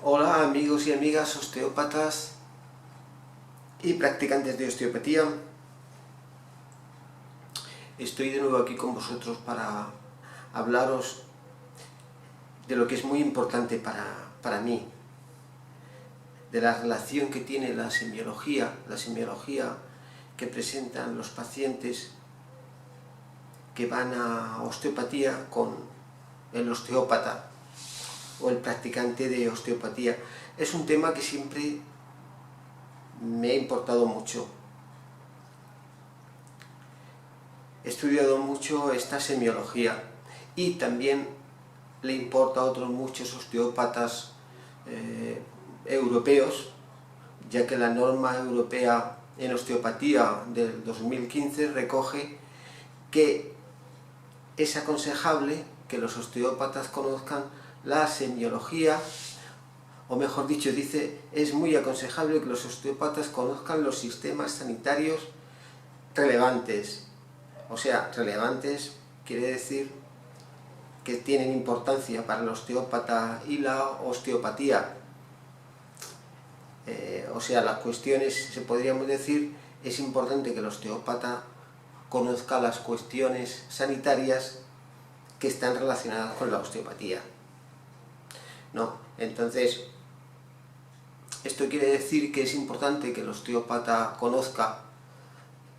Hola amigos y amigas osteópatas y practicantes de osteopatía. Estoy de nuevo aquí con vosotros para hablaros de lo que es muy importante para mí, de la relación que tiene la semiología que presentan los pacientes que van a osteopatía con el osteópata o el practicante de osteopatía. Es un tema que siempre me ha importado mucho. He estudiado mucho esta semiología y también le importa a otros muchos osteópatas europeos, ya que la norma europea en osteopatía del 2015 recoge que es aconsejable que los osteópatas conozcan la semiología, o mejor dicho, dice, es muy aconsejable que los osteópatas conozcan los sistemas sanitarios relevantes. O sea, relevantes quiere decir que tienen importancia para el osteópata y la osteopatía. O sea, las cuestiones, se podríamos decir, es importante que el osteópata conozca las cuestiones sanitarias que están relacionadas con la osteopatía, ¿no? Entonces, esto quiere decir que es importante que el osteópata conozca,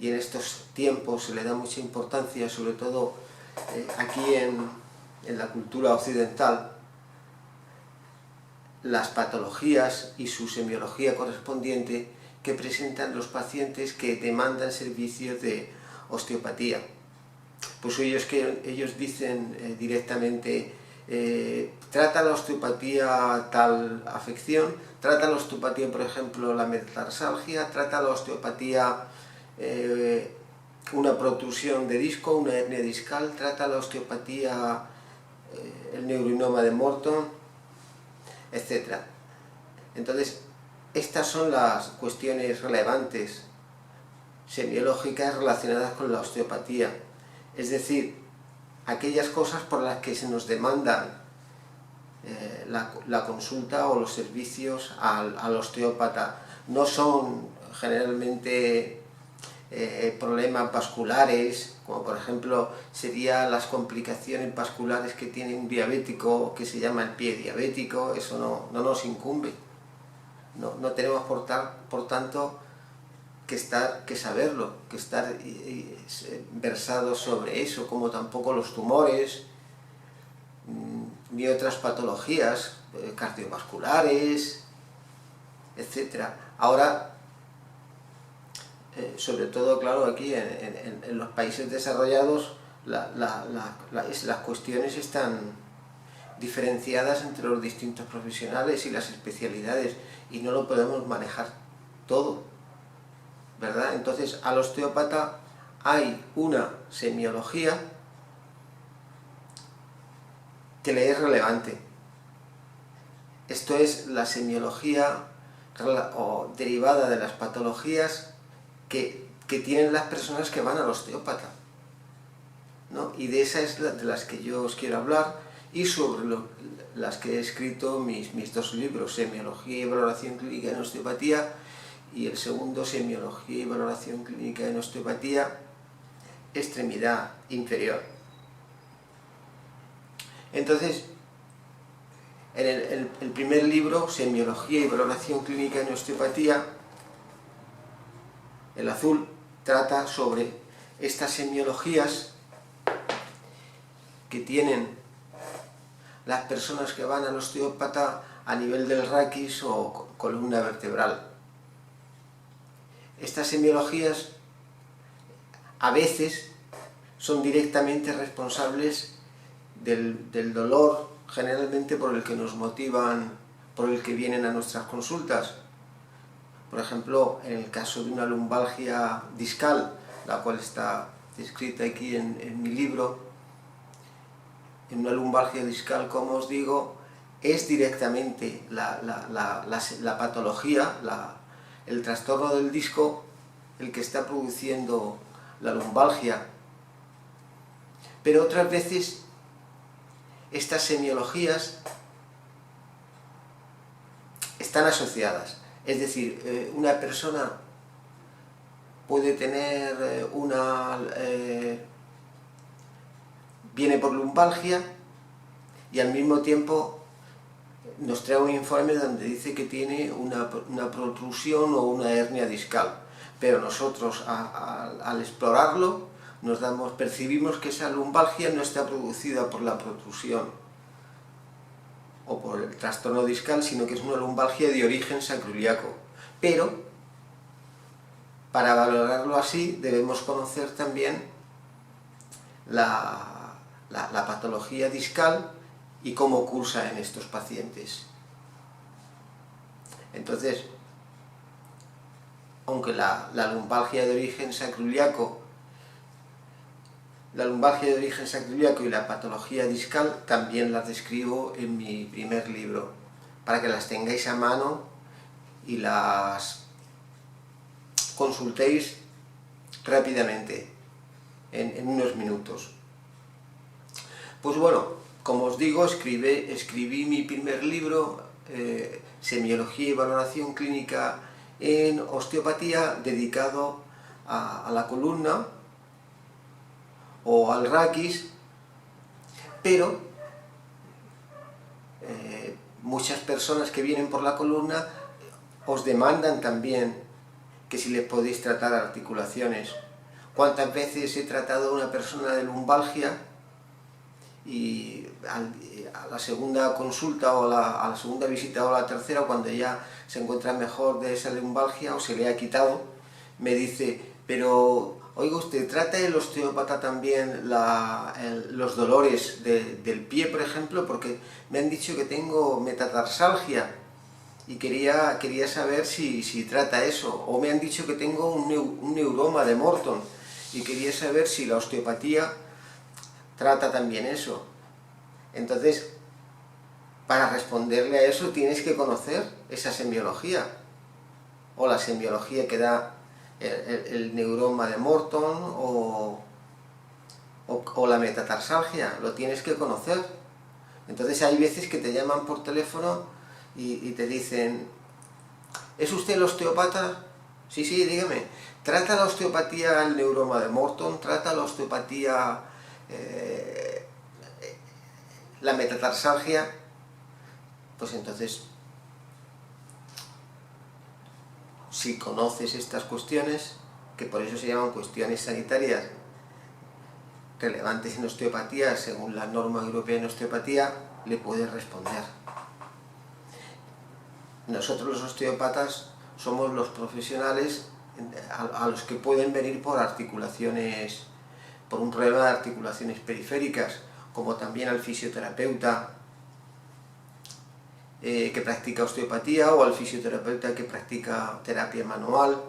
y en estos tiempos se le da mucha importancia, sobre todo aquí en la cultura occidental, las patologías y su semiología correspondiente que presentan los pacientes que demandan servicios de osteopatía. Pues ellos dicen directamente, trata la osteopatía tal afección, trata la osteopatía, por ejemplo, la metatarsalgia, trata la osteopatía una protrusión de disco, una hernia discal, trata la osteopatía el neurinoma de Morton, etc. Entonces, estas son las cuestiones relevantes semiológicas relacionadas con la osteopatía, es decir, aquellas cosas por las que se nos demandan la consulta o los servicios al osteópata. No son generalmente problemas vasculares, como por ejemplo serían las complicaciones vasculares que tiene un diabético, que se llama el pie diabético. Eso no nos incumbe. No tenemos por tanto que saberlo, que estar versados sobre eso, como tampoco los tumores, ni otras patologías cardiovasculares, etc. Ahora, sobre todo, claro, aquí en los países desarrollados, las cuestiones están diferenciadas entre los distintos profesionales y las especialidades, y no lo podemos manejar todo, ¿verdad? Entonces, al osteópata hay una semiología que le es relevante. Esto es la semiología derivada de las patologías que tienen las personas que van al osteópata, ¿no? Y de esas es de las que yo os quiero hablar, y sobre las que he escrito mis dos libros, Semiología y Valoración Clínica en Osteopatía, y el segundo, Semiología y Valoración Clínica en Osteopatía, Extremidad Inferior. Entonces, en el primer libro, Semiología y Valoración Clínica en Osteopatía, el azul, trata sobre estas semiologías que tienen las personas que van al osteópata a nivel del raquis o columna vertebral. Estas semiologías a veces son directamente responsables del dolor, generalmente por el que nos motivan, por el que vienen a nuestras consultas. Por ejemplo, en el caso de una lumbalgia discal, la cual está descrita aquí en mi libro, en una lumbalgia discal, como os digo, es directamente la patología, el trastorno del disco, el que está produciendo la lumbalgia. Pero otras veces estas semiologías están asociadas. Es decir, una persona puede tener viene por lumbalgia y al mismo tiempo nos trae un informe donde dice que tiene una protrusión o una hernia discal. Pero nosotros al explorarlo percibimos que esa lumbalgia no está producida por la protrusión o por el trastorno discal, sino que es una lumbalgia de origen sacroiliaco. Pero para valorarlo así debemos conocer también la patología discal y cómo cursa en estos pacientes. Entonces, aunque la lumbalgia de origen sacroiliaco y la patología discal también las describo en mi primer libro, para que las tengáis a mano y las consultéis rápidamente, en unos minutos. Pues bueno, como os digo, escribí mi primer libro, Semiología y Valoración Clínica en Osteopatía, dedicado a la columna o al raquis, pero muchas personas que vienen por la columna os demandan también que si les podéis tratar articulaciones. ¿Cuántas veces he tratado a una persona de lumbalgia y a la segunda consulta o a la segunda visita o a la tercera, cuando ya se encuentra mejor de esa lumbalgia o se le ha quitado, me dice: pero oiga usted, ¿trata el osteópata también los dolores del pie, por ejemplo? Porque me han dicho que tengo metatarsalgia y quería saber si trata eso. O me han dicho que tengo un neuroma de Morton y quería saber si la osteopatía trata también eso. Entonces, para responderle a eso tienes que conocer esa semiología, o la semiología que da el neuroma de Morton o la metatarsalgia, lo tienes que conocer. Entonces hay veces que te llaman por teléfono y te dicen: ¿es usted el osteopata? Sí, dígame. ¿Trata la osteopatía el neuroma de Morton? ¿Trata la osteopatía la metatarsalgia? Pues entonces, si conoces estas cuestiones, que por eso se llaman cuestiones sanitarias relevantes en osteopatía, según la norma europea en osteopatía, le puedes responder. Nosotros los osteópatas somos los profesionales a los que pueden venir por articulaciones, por un problema de articulaciones periféricas, como también al fisioterapeuta que practica osteopatía o al fisioterapeuta que practica terapia manual.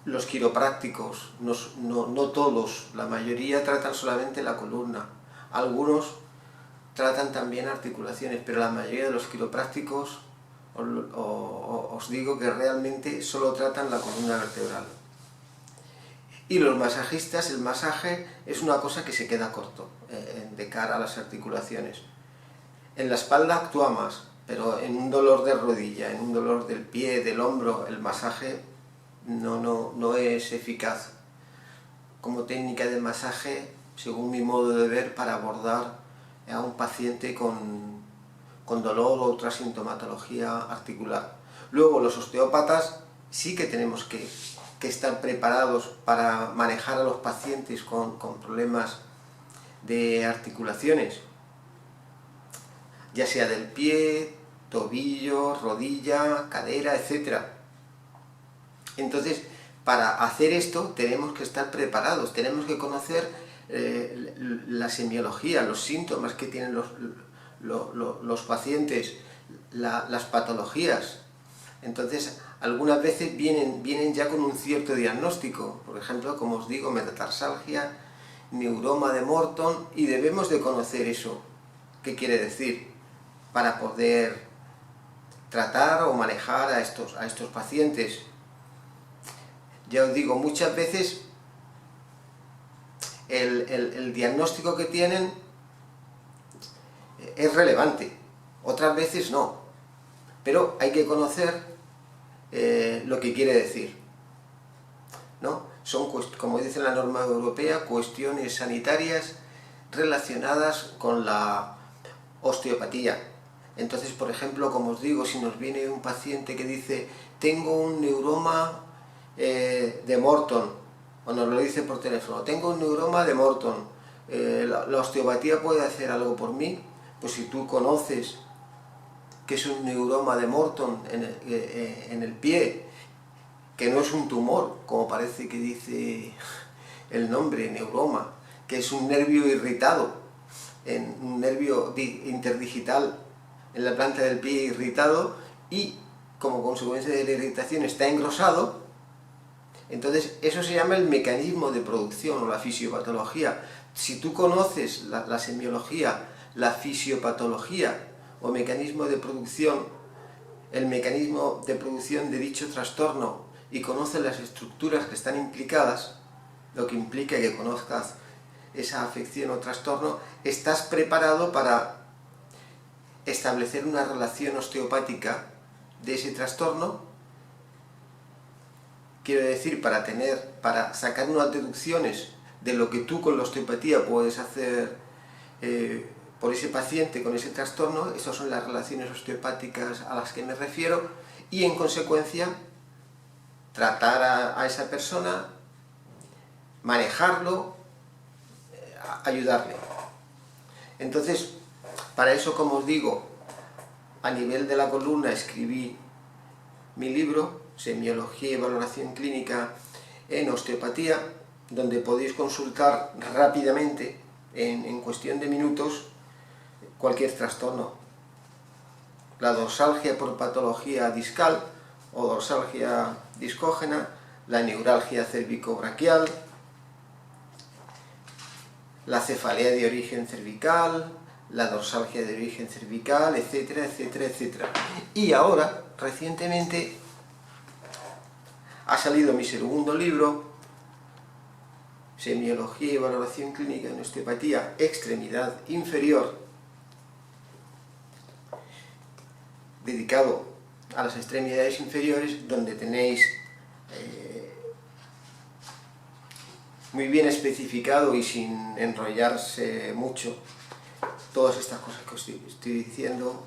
Los quiroprácticos, no todos, la mayoría tratan solamente la columna. Algunos tratan también articulaciones, pero la mayoría de los quiroprácticos os digo que realmente solo tratan la columna vertebral. Y los masajistas, el masaje es una cosa que se queda corto de cara a las articulaciones. En la espalda actúa más, pero en un dolor de rodilla, en un dolor del pie, del hombro, el masaje no es eficaz como técnica de masaje, según mi modo de ver, para abordar a un paciente con dolor o otra sintomatología articular. Luego, los osteópatas sí que tenemos que estar preparados para manejar a los pacientes con problemas de articulaciones, ya sea del pie, tobillo, rodilla, cadera, etc. Entonces, para hacer esto tenemos que estar preparados, tenemos que conocer la semiología, los síntomas que tienen los pacientes, las patologías. Entonces, algunas veces vienen ya con un cierto diagnóstico, por ejemplo, como os digo, metatarsalgia, neuroma de Morton, y debemos de conocer eso, qué quiere decir, para poder tratar o manejar a estos pacientes. Ya os digo, muchas veces el diagnóstico que tienen es relevante, otras veces no. pero hay que conocer lo que quiere decir, ¿no? Son, como dice la norma europea, cuestiones sanitarias relacionadas con la osteopatía. Entonces, por ejemplo, como os digo, si nos viene un paciente que dice tengo un neuroma de Morton, o nos lo dice por teléfono, tengo un neuroma de Morton, la osteopatía puede hacer algo por mí. Pues si tú conoces que es un neuroma de Morton en el pie, que no es un tumor, como parece que dice el nombre, neuroma, que es un nervio irritado, un nervio interdigital en la planta del pie irritado, y como consecuencia de la irritación está engrosado. Entonces eso se llama el mecanismo de producción o la fisiopatología. Si tú conoces la semiología, la fisiopatología o mecanismo de producción, el mecanismo de producción de dicho trastorno, y conoces las estructuras que están implicadas, lo que implica que conozcas esa afección o trastorno, estás preparado para establecer una relación osteopática de ese trastorno. Quiero decir, para sacar unas deducciones de lo que tú con la osteopatía puedes hacer por ese paciente con ese trastorno. Esas son las relaciones osteopáticas a las que me refiero, y en consecuencia tratar a esa persona, manejarlo, ayudarle. Entonces, para eso, como os digo, a nivel de la columna escribí mi libro, Semiología y Valoración Clínica en Osteopatía, donde podéis consultar rápidamente, en cuestión de minutos, cualquier trastorno. La dorsalgia por patología discal o dorsalgia discógena, la neuralgia cervicobraquial, la cefalea de origen cervical, la dorsalgia de origen cervical, etcétera, etcétera, etcétera. Y ahora, recientemente, ha salido mi segundo libro, Semiología y Valoración Clínica en Osteopatía, extremidad inferior, dedicado a las extremidades inferiores, donde tenéis muy bien especificado y sin enrollarse mucho todas estas cosas que os estoy diciendo,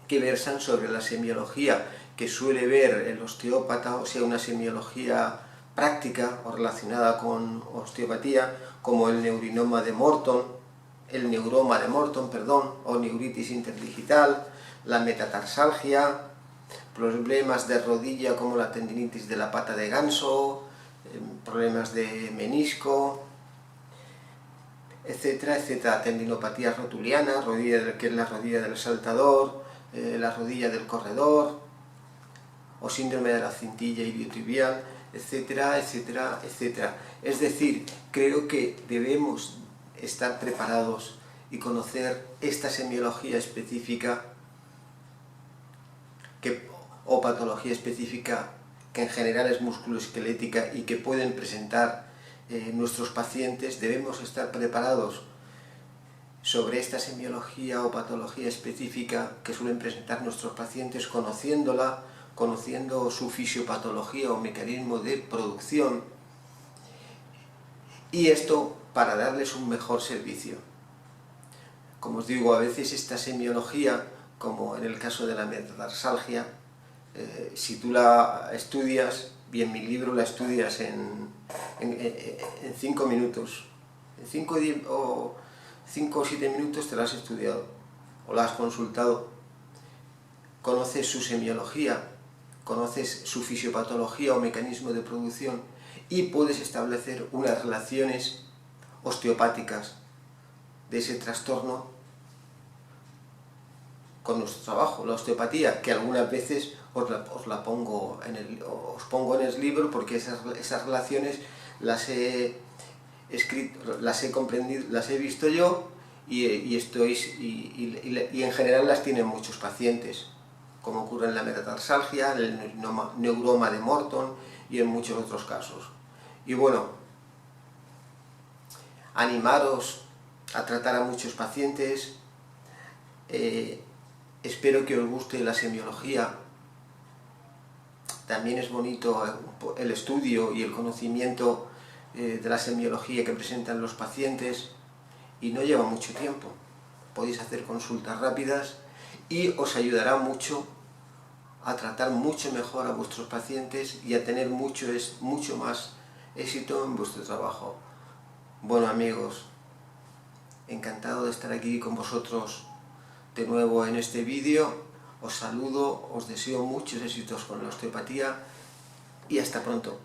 que versan sobre la semiología que suele ver el osteópata, o sea, una semiología práctica o relacionada con osteopatía, como el neuroma de Morton, o neuritis interdigital, la metatarsalgia, problemas de rodilla como la tendinitis de la pata de ganso, problemas de menisco, etcétera, etcétera, tendinopatías rotulianas, que es la rodilla del saltador, la rodilla del corredor, o síndrome de la cintilla iliotibial, etcétera, etcétera, etcétera. Es decir, creo que debemos estar preparados y conocer esta semiología específica o patología específica, que en general es musculoesquelética y que pueden presentar nuestros pacientes. Debemos estar preparados sobre esta semiología o patología específica que suelen presentar nuestros pacientes, conociéndola, conociendo su fisiopatología o mecanismo de producción, y esto para darles un mejor servicio. Como os digo, a veces esta semiología, como en el caso de la metatarsalgia, si tú la estudias, y en mi libro la estudias en 5 minutos, en 5 o 7 minutos te la has estudiado, o la has consultado, conoces su semiología, conoces su fisiopatología o mecanismo de producción, y puedes establecer unas relaciones osteopáticas de ese trastorno con nuestro trabajo, la osteopatía, que algunas veces os pongo en el libro, porque esas relaciones las he escrito, las he comprendido, las he visto yo, y en general las tienen muchos pacientes, como ocurre en la metatarsalgia, en el neuroma de Morton y en muchos otros casos. Y bueno, animaros a tratar a muchos pacientes, Espero que os guste la semiología. También es bonito el estudio y el conocimiento de la semiología que presentan los pacientes, y no lleva mucho tiempo. Podéis hacer consultas rápidas y os ayudará mucho a tratar mucho mejor a vuestros pacientes y a tener mucho más éxito en vuestro trabajo. Bueno, amigos, encantado de estar aquí con vosotros de nuevo en este vídeo. Os saludo, os deseo muchos éxitos con la osteopatía y hasta pronto.